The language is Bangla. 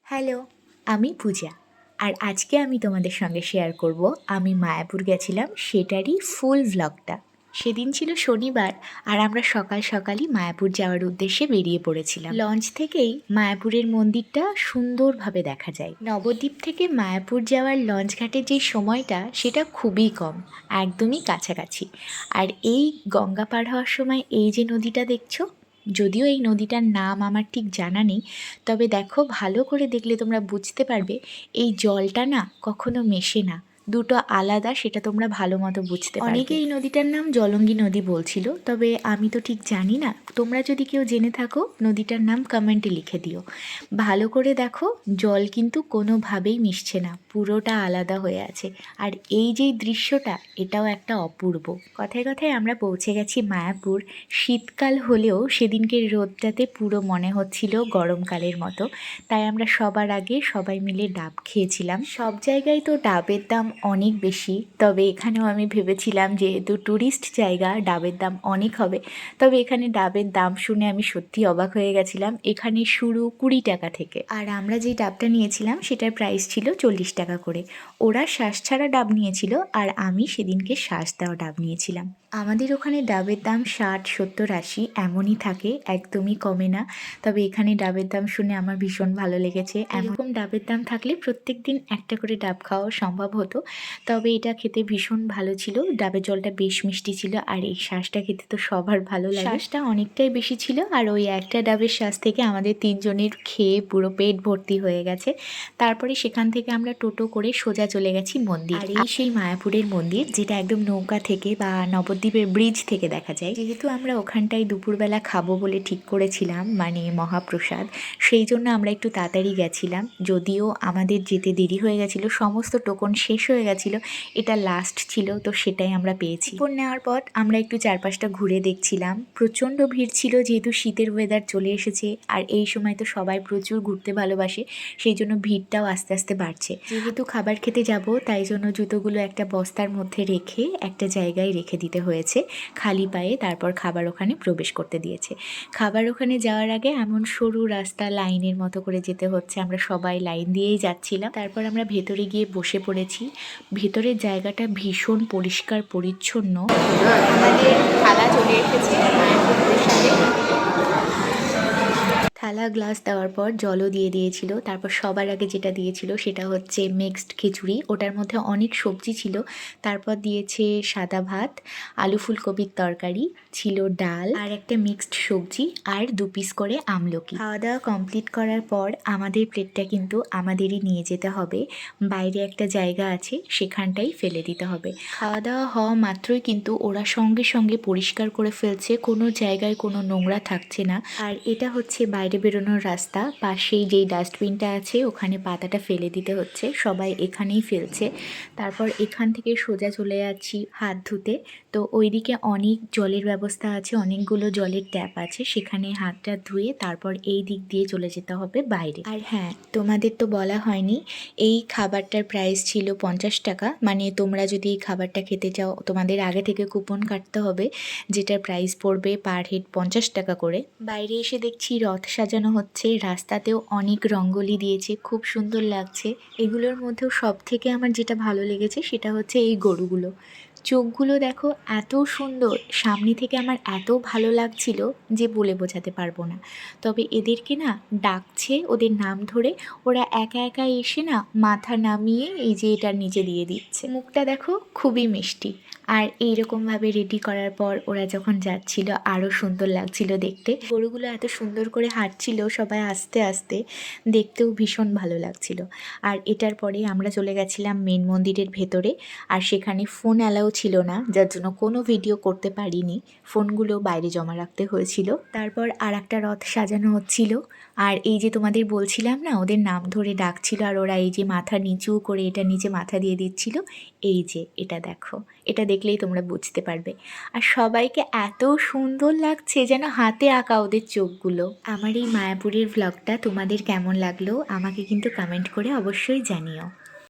হ্যালো, আমি পূজা। আর আজকে আমি তোমাদের সঙ্গে শেয়ার করব আমি মায়াপুর গেছিলাম সেটারই ফুল ভ্লগটা। সেদিন ছিল শনিবার আর আমরা সকাল সকালই মায়াপুর যাওয়ার উদ্দেশ্যে বেরিয়ে পড়েছিলাম। লঞ্চ থেকেই মায়াপুরের মন্দিরটা সুন্দরভাবে দেখা যায়। নবদ্বীপ থেকে মায়াপুর যাওয়ার লঞ্চ ঘাটের যে সময়টা সেটা খুবই কম, একদমই কাছাকাছি। আর এই গঙ্গা পার হওয়ার সময় এই যে নদীটা দেখছো, যদিও এই নদীটার নাম আমার ঠিক জানা নেই, তবে দেখো ভালো করে দেখলে তোমরা বুঝতে পারবে এই জলটা না কখনো মেশে না, দুটো আলাদা, সেটা তোমরা ভালো মতো বুঝতে পারবে। অনেকে এই নদীটার নাম জলঙ্গি নদী বলছিল, তবে আমি তো ঠিক জানি না। তোমরা যদি কেউ জেনে থাকো নদীটার নাম কমেন্টে লিখে দিও। ভালো করে দেখো, জল কিন্তু কোনোভাবেই মিশছে না, পুরোটা আলাদা হয়ে আছে। আর এই যে দৃশ্যটা, এটাও একটা অপূর্ব। কথায় কথায় আমরা পৌঁছে গেছি মায়াপুর। শীতকাল হলেও সেদিনকের রোদটাতে পুরো মনে হচ্ছিল গরমকালের মতো। তাই আমরা সবার আগে সবাই মিলে ডাব খেয়েছিলাম। সব জায়গায় তো ডাবের দাম অনেক বেশি, তবে এখানেও আমি ভেবেছিলাম যেহেতু ট্যুরিস্ট জায়গা ডাবের দাম অনেক হবে, তবে এখানে ডাবের দাম শুনে আমি সত্যি অবাক হয়ে গেছিলাম। এখানে শুরু 20 টাকা থেকে, আর আমরা যে ডাবটা নিয়েছিলাম সেটার প্রাইস ছিল 40 টাকা করে। ওরা শ্বাস ছাড়া ডাব নিয়েছিল আর আমি সেদিনকে শ্বাস দেওয়া ডাব নিয়েছিলাম। আমাদের ওখানে ডাবের দাম 60, 70, 80 এমনই থাকে, একদমই কমে না। তবে এখানে ডাবের দাম শুনে আমার ভীষণ ভালো লেগেছে। এরকম ডাবের দাম থাকলে প্রত্যেক দিন একটা করে ডাব খাওয়া সম্ভব হতো। তবে এটা খেতে ভীষণ ভালো ছিল, ডাবের জলটা বেশ মিষ্টি ছিল, আর এই শ্বাসটা খেতে তো সবার ভালো লাগে। শ্বাসটা অনেকটাই বেশি ছিল, আর ওই একটা ডাবের শ্বাস থেকে আমাদের 3 জনের খেয়ে পুরো পেট ভর্তি হয়ে গেছে। তারপরে সেখান থেকে আমরা টোটো করে সোজা চলে গেছি মন্দির। আর এই সেই মায়াপুরের মন্দির, যেটা একদম নৌকা থেকে বা নবদ্বীপের ব্রিজ থেকে দেখা যায়। যেহেতু আমরা ওখানটায় দুপুরবেলা খাবো বলে ঠিক করেছিলাম, মানে মহাপ্রসাদ, সেই জন্য আমরা একটু তাড়াতাড়ি গেছিলাম। যদিও আমাদের যেতে দেরি হয়ে গেছিলো, সমস্ত টোকন শেষ হয়ে গেছিলো, এটা লাস্ট ছিল, তো সেটাই আমরা পেয়েছি। উপর নেওয়ার পর আমরা একটু চারপাশটা ঘুরে দেখছিলাম। প্রচণ্ড ভিড় ছিল, যেহেতু শীতের ওয়েদার চলে এসেছে, আর এই সময় তো সবাই প্রচুর ঘুরতে ভালোবাসে, সেই জন্য ভিড়টাও আস্তে আস্তে বাড়ছে। যেহেতু খাবার খেতে যাব, তাই জন্য জুতোগুলো একটা বস্তার মধ্যে রেখে একটা জায়গায় রেখে দিতে হয়েছে খালি পায়ে, তারপর খাবার ওখানে প্রবেশ করতে দিয়েছে। খাবার ওখানে যাওয়ার আগে এমন সরু রাস্তা, লাইনের মতো করে যেতে হচ্ছে, আমরা সবাই লাইন দিয়েই যাচ্ছিলাম। তারপর আমরা ভেতরে গিয়ে বসে পড়েছি। ভেতরের জায়গাটা ভীষণ পরিষ্কার পরিচ্ছন্ন। আমাদের থালা চলে এসেছে মায়াপুর প্রসাদে। থালা গ্লাস দেওয়ার পর জলও দিয়ে দিয়েছিল। তারপর সবার আগে যেটা দিয়েছিল সেটা হচ্ছে মিক্সড খিচুড়ি, ওটার মধ্যে অনেক সবজি ছিল। তারপর দিয়েছে সাদা ভাত, আলু ফুলকপির তরকারি, ছিল ডাল আর একটা মিক্সড সবজি, আর 2 পিস করে আমলকি। খাওয়া দাওয়া কমপ্লিট করার পর আমাদের প্লেটটা কিন্তু আমাদেরই নিয়ে যেতে হবে। বাইরে একটা জায়গা আছে, সেখানটাই ফেলে দিতে হবে। খাওয়া দাওয়া হওয়া মাত্রই কিন্তু ওরা সঙ্গে সঙ্গে পরিষ্কার করে ফেলছে, কোনো জায়গায় কোনো নোংরা থাকছে না। আর এটা হচ্ছে বাইরে বেরোনোর রাস্তা, পাশেই যেই ডাস্টবিনটা আছে ওখানে পাতাটা ফেলে দিতে হচ্ছে, সবাই এখানেই ফেলছে। তারপর এখান থেকে সোজা চলে যাচ্ছি হাত ধুতে। তো ওইদিকে অনেক জলের ব্যবস্থা আছে, অনেকগুলো জলের ট্যাপ আছে, সেখানে হাতটা ধুয়ে তারপর এই দিক দিয়ে চলে যেতে হবে বাইরে। আর হ্যাঁ, তোমাদের তো বলা হয়নি, এই খাবারটার প্রাইস ছিল 50 টাকা। মানে তোমরা যদি এই খাবারটা খেতে চাও, তোমাদের আগে থেকে কুপন কাটতে হবে, যেটার প্রাইস পড়বে পার হেড 50 টাকা করে। বাইরে এসে দেখছি রথ সাজানো হচ্ছে, রাস্তাতেও অনেক রঙ্গোলি দিয়েছে, খুব সুন্দর লাগছে। এগুলোর মধ্যেও সব থেকে আমার যেটা ভালো লেগেছে সেটা হচ্ছে এই গরুগুলো। চোখগুলো দেখো এত সুন্দর, সামনে থেকে আমার এত ভালো লাগছিল যে বলে বোঝাতে পারবো না। তবে এদেরকে না ডাকছে ওদের নাম ধরে, ওরা একা একা এসে না মাথা নামিয়ে এই যে এটার নিচে দিয়ে দিচ্ছে। মুখটা দেখো খুবই মিষ্টি। আর এইরকমভাবে রেডি করার পর ওরা যখন যাচ্ছিল আরও সুন্দর লাগছিল দেখতে। গরুগুলো এত সুন্দর করে হাঁটছিল সবাই আস্তে আস্তে, দেখতেও ভীষণ ভালো লাগছিল। আর এটার পরে আমরা চলে গেছিলাম মেন মন্দিরের ভেতরে, আর সেখানে ফোন অ্যালাউ ছিল না, যার জন্য কোনো ভিডিও করতে পারিনি, ফোনগুলো বাইরে জমা রাখতে হয়েছিল। তারপর আর একটা রথ সাজানো হচ্ছিল, আর এই যে তোমাদের বলছিলাম না ওদের নাম ধরে ডাকছিল, আর ওরা এই যে মাথা নিচু করে এটা নিচে মাথা দিয়ে দিচ্ছিল, এই যে এটা দেখো, এটা দেখলেই তোমরা বুঝতে পারবে। আর সবাইকে এত সুন্দর লাগছে, যেন হাতে আঁকা ওদের চোখগুলো। আমার এই মায়াপুরের ভ্লগটা তোমাদের কেমন লাগলো আমাকে কিন্তু কমেন্ট করে অবশ্যই জানিও।